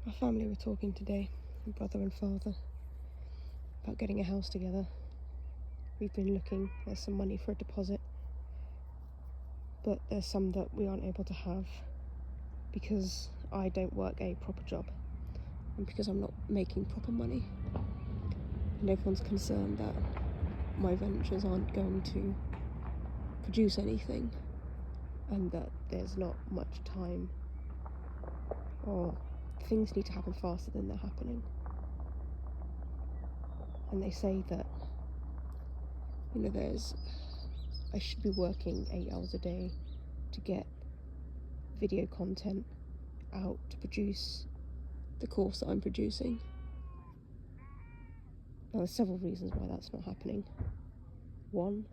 My family were talking today, my brother and father, about getting a house together. We've been looking, there's some money for a deposit, but there's some that we aren't able to have because I don't work a proper job and because I'm not making proper money. And everyone's concerned that my ventures aren't going to produce anything and that there's not much time, or things need to happen faster than they're happening. And they say that, I should be working 8 hours a day to get video content out to produce the course that I'm producing. Now, there's several reasons why that's not happening. One,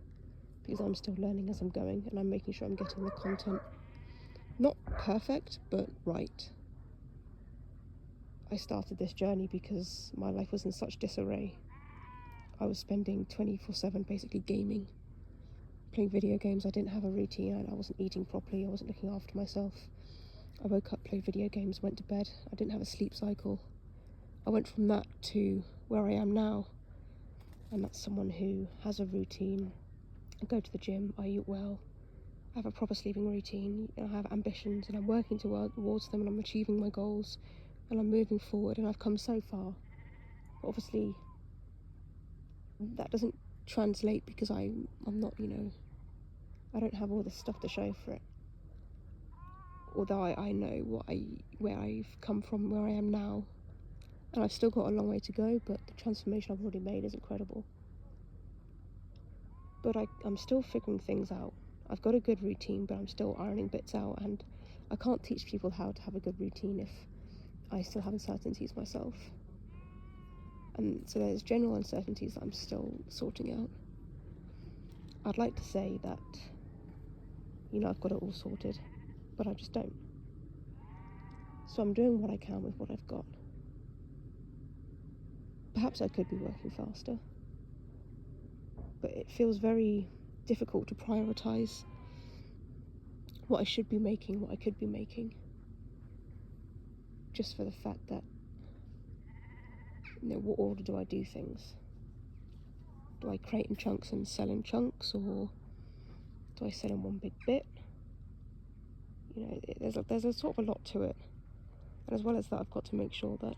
because I'm still learning as I'm going and I'm making sure I'm getting the content not perfect, but right. I started this journey because my life was in such disarray. I was spending 24/7 basically gaming, playing video games. I didn't have a routine. I wasn't eating properly. I wasn't looking after myself. I woke up, played video games, went to bed. I didn't have a sleep cycle. I went from that to where I am now, and that's someone who has a routine. I go to the gym, I eat well, I have a proper sleeping routine, I have ambitions and I'm working towards them and I'm achieving my goals and I'm moving forward and I've come so far. But obviously, that doesn't translate because I'm not, I don't have all this stuff to show for it. Although I know where I've come from, where I am now, and I've still got a long way to go, but the transformation I've already made is incredible. But I'm still figuring things out. I've got a good routine, but I'm still ironing bits out, and I can't teach people how to have a good routine if I still have uncertainties myself. And so there's general uncertainties that I'm still sorting out. I'd like to say that, I've got it all sorted, but I just don't. So I'm doing what I can with what I've got. Perhaps I could be working faster, but it feels very difficult to prioritise what I should be making, what I could be making, just for the fact that, what order do I do things? Do I create in chunks and sell in chunks, or do I sell in one big bit? There's a sort of a lot to it. And as well as that, I've got to make sure that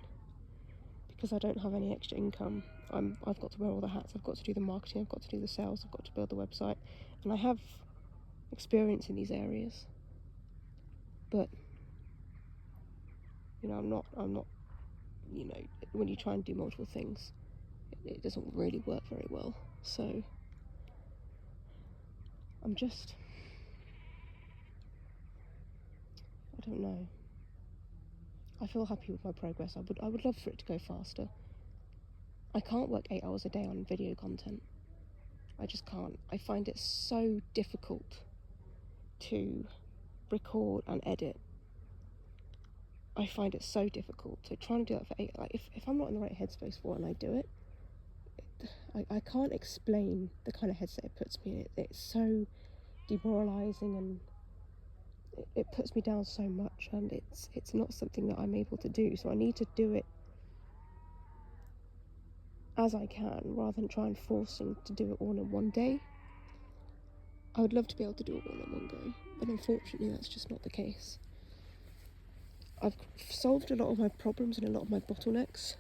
because I don't have any extra income, I've got to wear all the hats. I've got to do the marketing, I've got to do the sales, I've got to build the website, and I have experience in these areas. But I'm not. When you try and do multiple things, it doesn't really work very well. So I'm just, I don't know. I feel happy with my progress. I would love for it to go faster. I can't work 8 hours a day on video content. I just can't. I find it so difficult to record and edit. I find it so difficult. So trying to do that for 8, if I'm not in the right headspace for it and I do it, I can't explain the kind of headset it puts me in. It's so demoralising and it puts me down so much, and it's not something that I'm able to do. So I need to do it as I can rather than try and forcing to do it all in one day. I would love to be able to do it all in one go, but unfortunately that's just not the case. I've solved a lot of my problems and a lot of my bottlenecks.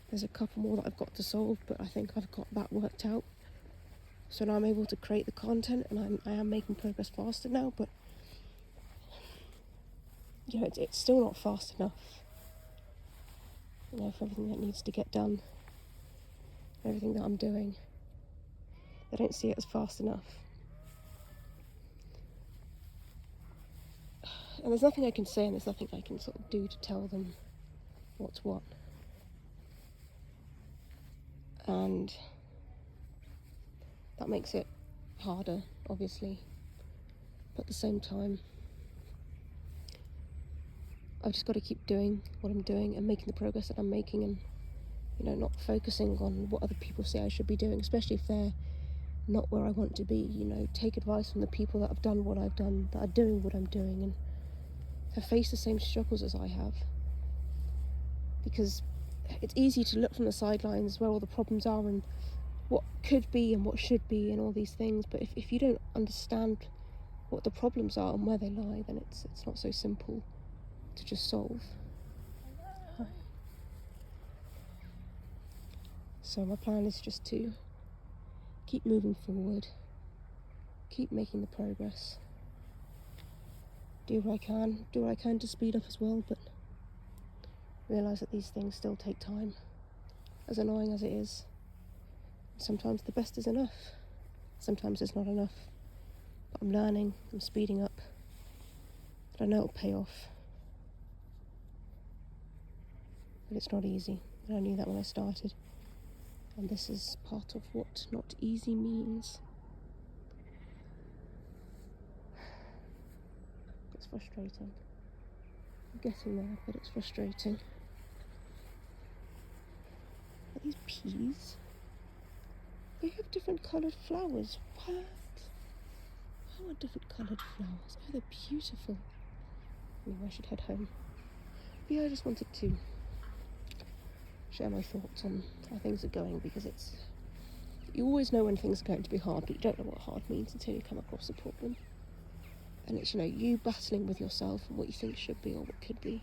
There's a couple more that I've got to solve, but I think I've got that worked out. So now I'm able to create the content, and I am making progress faster now, but it's still not fast enough. For everything that needs to get done, everything that I'm doing, I don't see it as fast enough. And there's nothing I can say, and there's nothing I can sort of do to tell them what's what. And that makes it harder, obviously. But at the same time, I've just got to keep doing what I'm doing and making the progress that I'm making, and not focusing on what other people say I should be doing, especially if they're not where I want to be. Take advice from the people that have done what I've done, that are doing what I'm doing, and have faced the same struggles as I have. because it's easy to look from the sidelines where all the problems are and what could be and what should be and all these things, but if you don't understand what the problems are and where they lie, then it's not so simple to just solve. So my plan is just to keep moving forward, keep making the progress, do what I can to speed up as well, but realise that these things still take time, as annoying as it is. Sometimes the best is enough, sometimes it's not enough, but I'm learning, I'm speeding up, but I know it'll pay off. But it's not easy, and I knew that when I started, and this is part of what not easy means. It's frustrating. I'm getting there, but it's frustrating. Are these peas? They have different coloured flowers. What? How are different coloured flowers? Oh, they're beautiful. Anyway, I should head home. But yeah, I just wanted to share my thoughts on how things are going, because you always know when things are going to be hard, but you don't know what hard means until you come across a problem. And it's, you battling with yourself and what you think should be or what could be,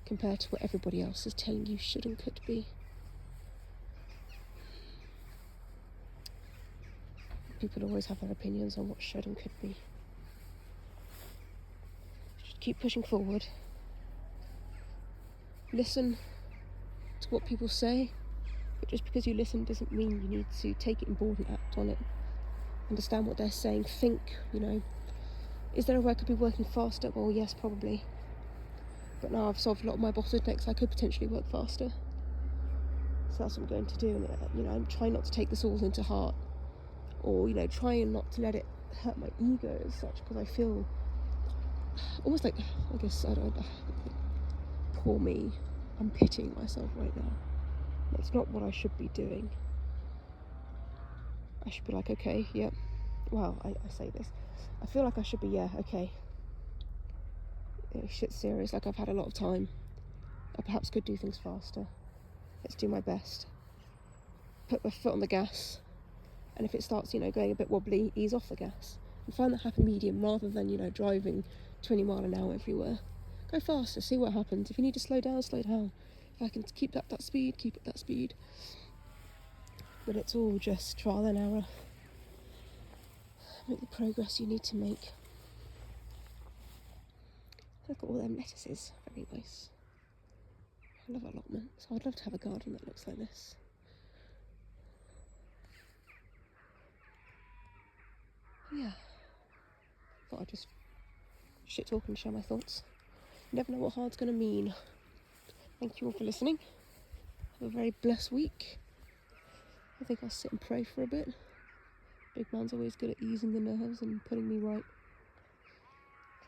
compared to what everybody else is telling you should and could be. People always have their opinions on what should and could be. Just keep pushing forward. Listen to what people say, but just because you listen doesn't mean you need to take it on board and act on it. Understand what they're saying, think, is there a way I could be working faster? Well, yes, probably. But now I've solved a lot of my bottlenecks, I could potentially work faster. So that's what I'm going to do, and I'm trying not to take this all into heart, or trying not to let it hurt my ego as such, because I feel almost like, I guess, I don't know, poor me, I'm pitying myself right now. That's not what I should be doing. I should be like, okay, yep, well, I say this, I feel like I should be, yeah, okay, shit's serious, like I've had a lot of time, I perhaps could do things faster, let's do my best, put my foot on the gas, and if it starts, going a bit wobbly, ease off the gas, and find that happy medium, rather than, driving 20 mile an hour everywhere. Go faster, see what happens. If you need to slow down, slow down. If I can keep that speed, keep it that speed. But it's all just trial and error. Make the progress you need to make. Look at all them lettuces, very nice. I love allotments. I'd love to have a garden that looks like this. Yeah. Thought I'd just shit talk and share my thoughts. You never know what hard's going to mean. Thank you all for listening. Have a very blessed week. I think I'll sit and pray for a bit. Big man's always good at easing the nerves and putting me right.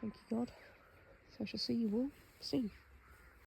Thank you, God. So I shall see you all soon.